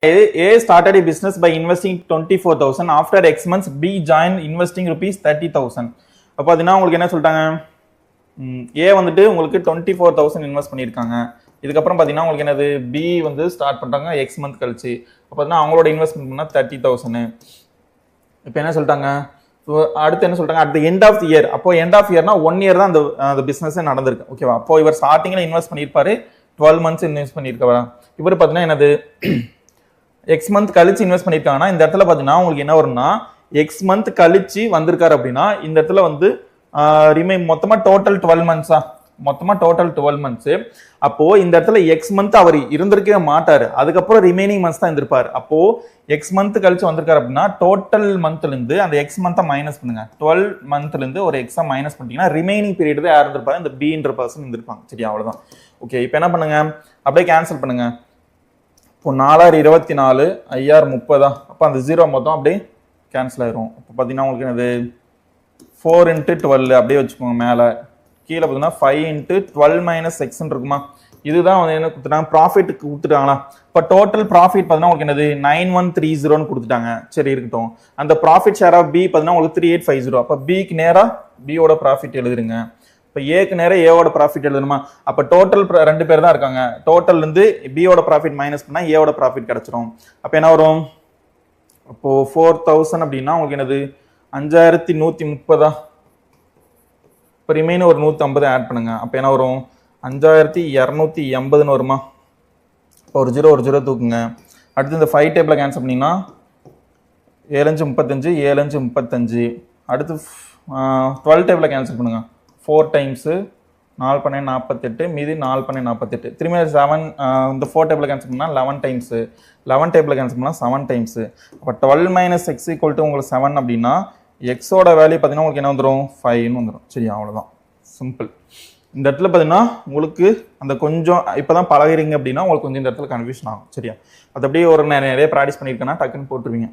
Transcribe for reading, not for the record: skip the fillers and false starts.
A started a business by investing 24,000. After X months, B joined investing rupees 30,000. அப்போ அதுனா உங்களுக்கு என்ன சொல்லிட்டாங்க, ஏ வந்துட்டு உங்களுக்கு 24,000 இன்வெஸ்ட் பண்ணியிருக்காங்க. இதுக்கப்புறம் பார்த்தீங்கன்னா உங்களுக்கு என்னது பி வந்து ஸ்டார்ட் பண்ணுறாங்க எக்ஸ் மந்த் கழிச்சு. அப்போ பார்த்தீங்கன்னா அவங்களோட இன்வெஸ்ட்மெண்ட் பண்ணால் 30,000. இப்போ என்ன சொல்லிட்டாங்க, அடுத்து என்ன சொல்றாங்க, அட் எண்ட் ஆஃப் இயர். அப்போ எண்ட் ஆஃப் இயர்னா 1 இயர் தான் அந்த பிசினஸ் நடந்திருக்கு. ஓகேவா? அப்போ இவர் ஸ்டார்டிங்ல இன்வெஸ்ட் பண்ணியிருப்பாரு, 12 months இன்வெஸ்ட் பண்ணியிருக்கா. இவர் பார்த்தீங்கன்னா என்னது எக்ஸ் மந்த் கழிச்சு இன்வெஸ்ட் பண்ணியிருக்காங்கன்னா இந்த இடத்துல பார்த்தீங்கன்னா உங்களுக்கு என்ன வரும்னா, எக்ஸ் மந்த் கழிச்சு வந்திருக்காரு அப்படின்னா இந்த இடத்துல வந்து மொத்தமா டோட்டல் 12 months, மொத்தமா டோட்டல் 12 months. அப்போ இந்த இடத்துல எக்ஸ் மந்த் அவர் இருந்திருக்கவே மாட்டாரு, அதுக்கப்புறம் ரிமைனிங் மந்த்ஸ் தான் இருந்திருப்பாரு. அப்போ எக்ஸ் மந்த் கழிச்சு வந்திருக்காரு அப்படின்னா டோட்டல் மந்த்ல இருந்து அந்த எக்ஸ் மந்த்தை மைனஸ் பண்ணுங்க. 12 monthல இருந்து ஒரு எக்ஸா மைனஸ் பண்ணிட்டீங்கன்னா ரிமைனிங் பீரியட் தான் யார் இருந்திருப்பாரு, இந்த பின்ற பர்சன் இருந்திருப்பாங்க. சரியா? அவ்வளவுதான். ஓகே, இப்போ என்ன பண்ணுங்க, அப்படியே கேன்சல் பண்ணுங்க. இப்போ 4 24 5 30, அப்போ அந்த 0 மொத்தம் அப்படியே கேன்சல் ஆயிரும். இப்போ பார்த்தீங்கன்னா உங்களுக்கு என்னது 4 into 12 அப்படியே வச்சுக்கோங்க. மேலே கீழே பார்த்தீங்கன்னா 5 into 12 - x இருக்குமா, இதுதான் வந்து என்ன கொடுத்துட்டாங்க, ப்ராஃபிட்டுக்கு கொடுத்துட்டாங்களா. இப்போ டோட்டல் ப்ராஃபிட் பார்த்தீங்கன்னா உங்களுக்கு என்னது 9130 கொடுத்துட்டாங்க. சரி, இருக்கட்டும். அந்த ப்ராஃபிட் ஷேர் ஆஃப் பி பார்த்தீங்கன்னா உங்களுக்கு 3850. அப்போ பிக்கு நேராக பியோட ப்ராஃபிட் எழுதுருங்க. இப்போ ஏக்கு நேரம் ஏவோட ப்ராஃபிட் எழுதணுமா. அப்போ டோட்டல் 2 பேர் தான் இருக்காங்க. டோட்டல் இருந்து பியோட ப்ராஃபிட் மைனஸ் பண்ணால் ஏவோட ப்ராஃபிட் கிடைச்சிரும். அப்போ என்ன வரும், அப்போ 4000 அப்படின்னா உங்களுக்கு என்னது 5130. இப்போ ரிமைன் ஒரு 150 ஆட் பண்ணுங்க. அப்போ என்ன வரும் 5280 வருமா. இப்போ ஒரு 0 தூக்குங்க. அடுத்து இந்த 5 டேபிள் கேன்சல் பண்ணிங்கன்னா 7 5 35 7 5 35. அடுத்து 12 டேபிள் கேன்சல் பண்ணுங்க. 4 times 4 பண்ண 48, மீதி 4 பண்ண 48. திரும்பி 7 இந்த 4 டேபிள் கேன்சல் பண்ணால் 11 times, 11 டேபிள் கேன்சல் பண்ணால் 7 times. அப்போ 12 - x = உங்களுக்கு 7 அப்படின்னா எக்ஸோட வேல்யூ பார்த்தீங்கன்னா உங்களுக்கு என்ன வந்துடும், 5ன்னு வந்துடும். சரியா? அவ்வளோதான், சிம்பிள். இந்த இடத்துல பார்த்தீங்கன்னா உங்களுக்கு அந்த கொஞ்சம் இப்போ தான் பழகிறீங்க அப்படின்னா உங்களுக்கு கொஞ்சம் இந்த இடத்துல கன்ஃபியூஷன் ஆகும். சரியா? அது அப்படியே ஒரு நிறைய ப்ராக்டிஸ் பண்ணியிருக்கேன்னா டக்குன்னு போட்டுருவீங்க.